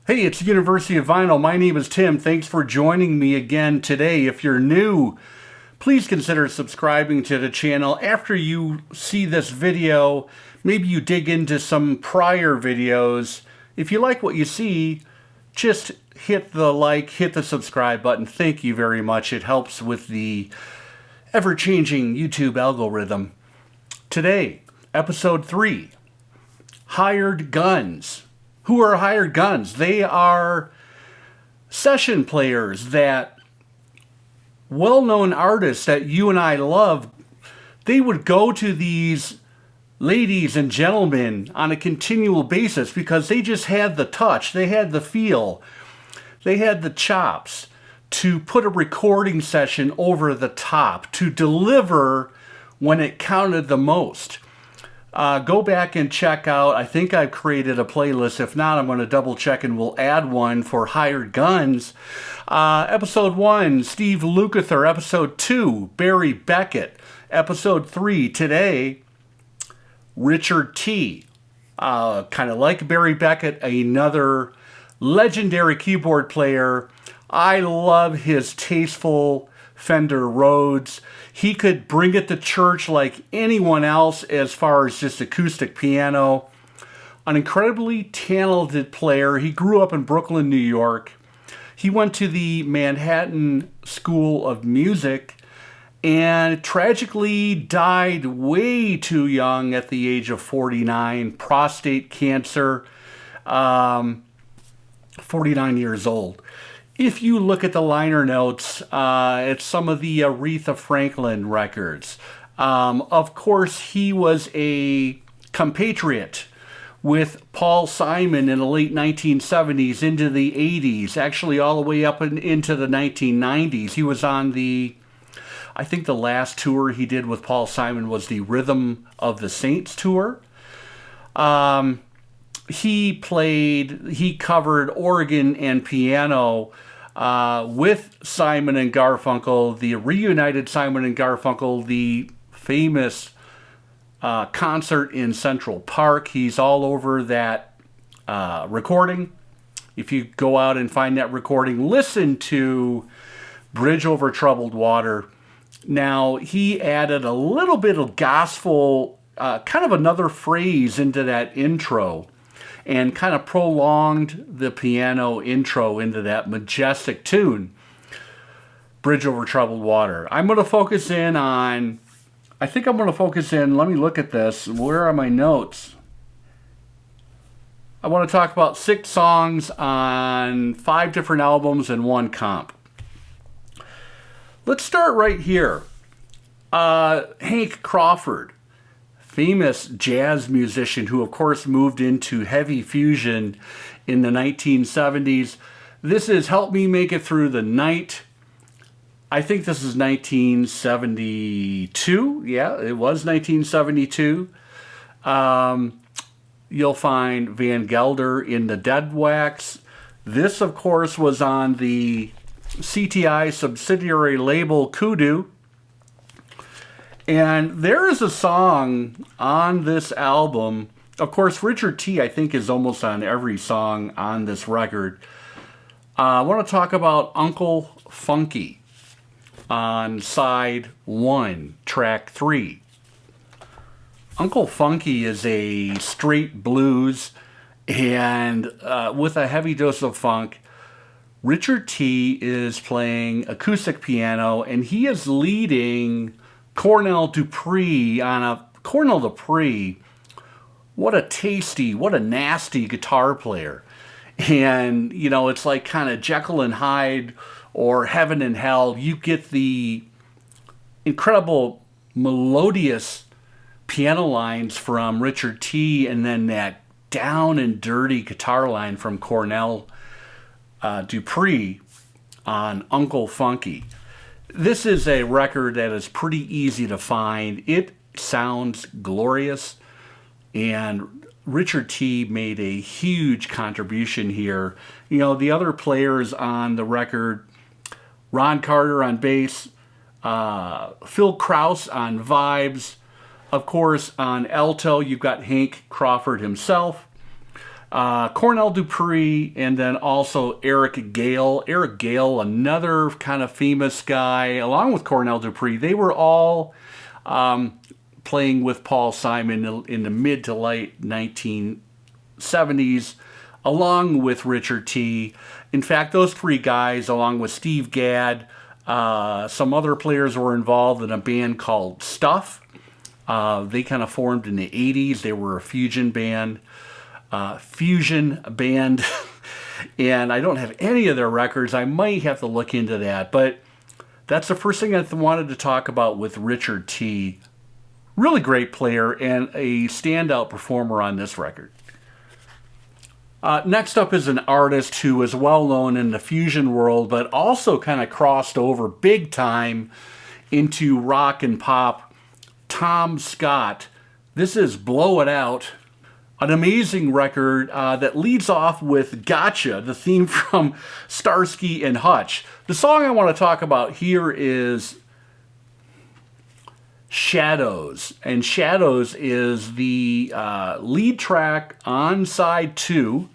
Hey, it's the University of Vinyl. My name is Tim. Thanks for joining me again today. If you're new, please consider subscribing to the channel. After you see this video, maybe you dig into some prior videos. If you like what you see, just hit the like, hit the subscribe button. Thank you very much. It helps with the ever-changing YouTube algorithm. Today, episode 3, Hired Guns. Who are hired guns? They are session players that well-known artists that you and I love, they would go to these ladies and gentlemen on a continual basis because they just had the touch, they had the feel, they had the chops to put a recording session over the top, to deliver when it counted the most. Go back and check out, I think I've created a playlist. If not, I'm going to double check and we'll add one for Hired Guns. Episode 1, Steve Lukather. Episode 2, Barry Beckett. Episode 3, today, Richard T. Kind of like Barry Beckett, another legendary keyboard player. I love his tasteful Fender Roads. He could bring it to church like anyone else as far as just acoustic piano. An incredibly talented player. He grew up in Brooklyn, New York. He went to the Manhattan School of Music and tragically died way too young at the age of 49, prostate cancer, 49 years old. If you look at the liner notes, it's some of the Aretha Franklin records. Of course, he was a compatriot with Paul Simon in the late 1970s into the 80s, actually all the way up into the 1990s. He was on I think the last tour he did with Paul Simon was the Rhythm of the Saints tour. He covered organ and piano with Simon and Garfunkel, the reunited Simon and Garfunkel, the famous concert in Central Park. He's all over that recording. If you go out and find that recording, listen to Bridge Over Troubled Water. Now, he added a little bit of gospel, kind of another phrase into that intro, and kind of prolonged the piano intro into that majestic tune, Bridge Over Troubled Water. I think I'm going to focus in, let me look at this. Where are my notes? I want to talk about 6 songs on 5 different albums and 1 comp. Let's start right here. Hank Crawford, famous jazz musician who, of course, moved into heavy fusion in the 1970s. This is Help Me Make It Through the Night. I think this is 1972. Yeah, it was 1972. You'll find Van Gelder in the Dead Wax. This, of course, was on the CTI subsidiary label Kudu. And there is a song on this album. Of course, Richard T, I think, is almost on every song on this record. I want to talk about Uncle Funky on side 1, track 3. Uncle Funky is a straight blues and with a heavy dose of funk. Richard T is playing acoustic piano, and he is leading Cornell Dupree on a Cornell Dupree. What a nasty guitar player. And, you know, it's like kind of Jekyll and Hyde or Heaven and Hell. You get the incredible melodious piano lines from Richard T and then that down and dirty guitar line from Cornell Dupree on Uncle Funky. This is a record that is pretty easy to find. It sounds glorious, and Richard T made a huge contribution here. You know, the other players on the record, Ron Carter on bass, Phil Krause on vibes. Of course, on alto, you've got Hank Crawford himself. Cornell Dupree, and then also Eric Gale. Eric Gale, another kind of famous guy, along with Cornell Dupree. They were all playing with Paul Simon in the mid to late 1970s, along with Richard T. In fact, those three guys, along with Steve Gadd, some other players were involved in a band called Stuff. They kind of formed in the 80s. They were a fusion band. And I don't have any of their records. I might have to look into that, but that's the first thing I wanted to talk about with Richard T. Really great player and a standout performer on this record. Next up is an artist who is well known in the fusion world, but also kind of crossed over big time into rock and pop. Tom Scott. This is Blow It Out. An amazing record that leads off with Gotcha, the theme from Starsky and Hutch. The song I want to talk about here is Shadows. And Shadows is the lead track on side 2.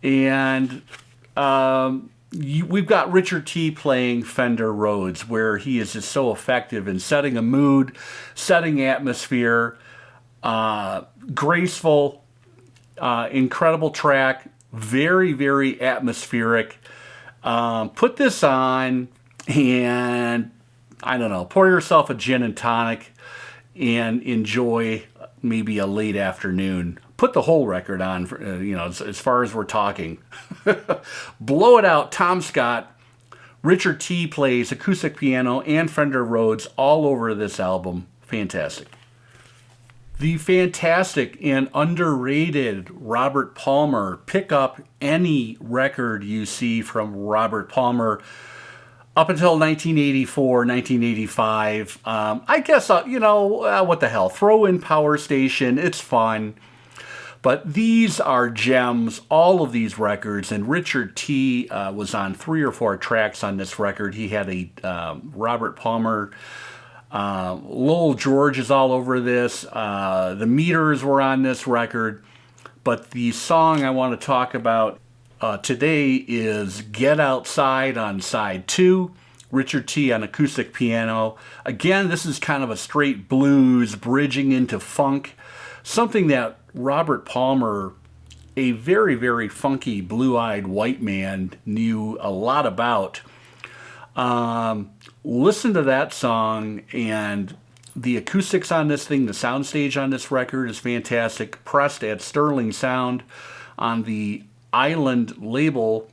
And we've got Richard T. playing Fender Roads, where he is just so effective in setting a mood, setting atmosphere. Graceful, incredible track, very, very atmospheric. Put this on and, I don't know, pour yourself a gin and tonic and enjoy maybe a late afternoon. Put the whole record on, as far as we're talking. Blow It Out, Tom Scott. Richard T. plays acoustic piano and Fender Rhodes all over this album. Fantastic. The fantastic and underrated Robert Palmer. Pick up any record you see from Robert Palmer up until 1984, 1985. I guess, what the hell? Throw in Power Station. It's fun. But these are gems, all of these records. And Richard T. was on 3 or 4 tracks on this record. He had a Robert Palmer. Lowell George is all over this. The Meters were on this record. But the song I want to talk about today is Get Outside on side 2. Richard T. on acoustic piano. Again, this is kind of a straight blues bridging into funk. Something that Robert Palmer, a very, very funky blue-eyed white man, knew a lot about. Listen to that song, and the acoustics on this thing, the soundstage on this record is fantastic. Pressed at Sterling Sound on the Island label,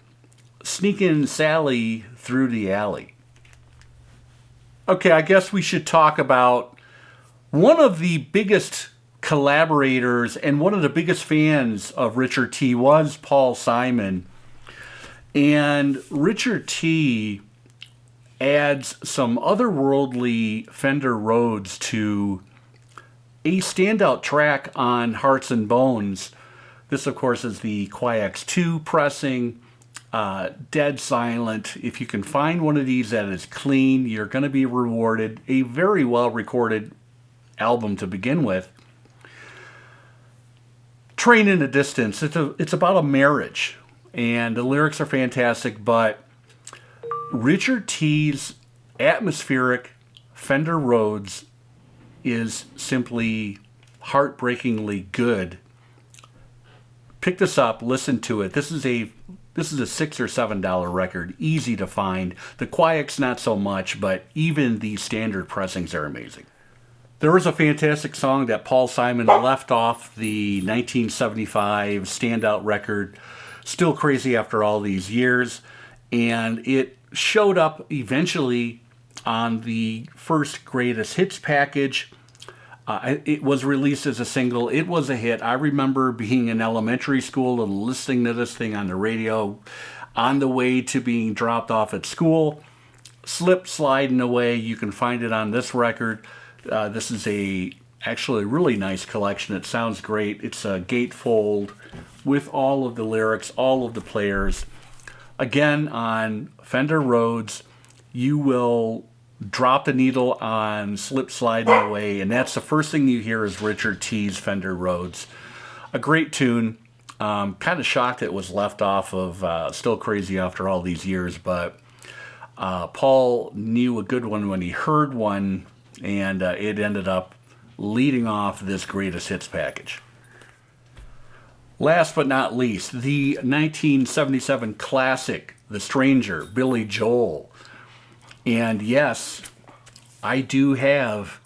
Sneakin' Sally Through the Alley. Okay, I guess we should talk about one of the biggest collaborators and one of the biggest fans of Richard T. was Paul Simon. And Richard T. adds some otherworldly Fender Rhodes to a standout track on Hearts and Bones. This, of course, is the QX2 pressing, dead silent. If you can find one of these that is clean, you're going to be rewarded. A very well-recorded album to begin with. Train in the Distance. It's about a marriage, and the lyrics are fantastic, but Richard T.'s atmospheric Fender Rhodes is simply heartbreakingly good. Pick this up, listen to it. This is a $6 or $7 record, easy to find. The QX not so much, but even the standard pressings are amazing. There was a fantastic song that Paul Simon left off the 1975 standout record, Still Crazy After All These Years, and it showed up eventually on the first Greatest Hits package. It was released as a single. It was a hit. I remember being in elementary school and listening to this thing on the radio on the way to being dropped off at school. Slip Sliding Away. You can find it on this record. This is actually a really nice collection. It sounds great. It's a gatefold with all of the lyrics, all of the players. Again, on Fender Rhodes, you will drop the needle on Slip Sliding Away, and that's the first thing you hear is Richard T.'s Fender Rhodes. A great tune. Kind of shocked it was left off of Still Crazy after all these years, but Paul knew a good one when he heard one, and it ended up leading off this greatest hits package. Last but not least, the 1977 classic, The Stranger, Billy Joel. And yes, I do have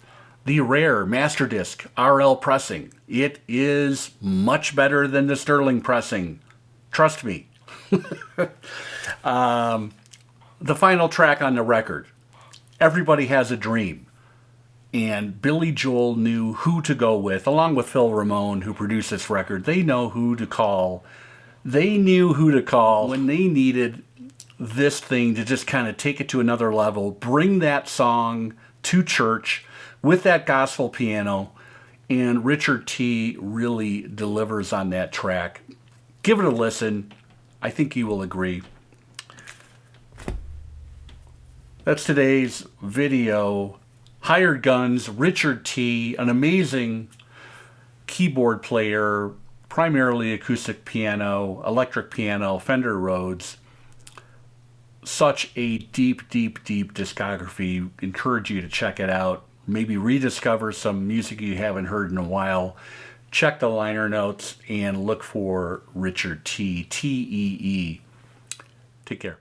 the rare master disc RL pressing. It is much better than the Sterling pressing. Trust me. The final track on the record, Everybody Has a Dream. And Billy Joel knew who to go with, along with Phil Ramone, who produced this record. They know who to call. They knew who to call when they needed this thing to just kind of take it to another level, bring that song to church with that gospel piano, and Richard T. really delivers on that track. Give it a listen. I think you will agree. That's today's video. Hired Guns, Richard T., an amazing keyboard player, primarily acoustic piano, electric piano, Fender Roads. Such a deep, deep, deep discography. Encourage you to check it out. Maybe rediscover some music you haven't heard in a while. Check the liner notes and look for Richard T. T-E-E. Take care.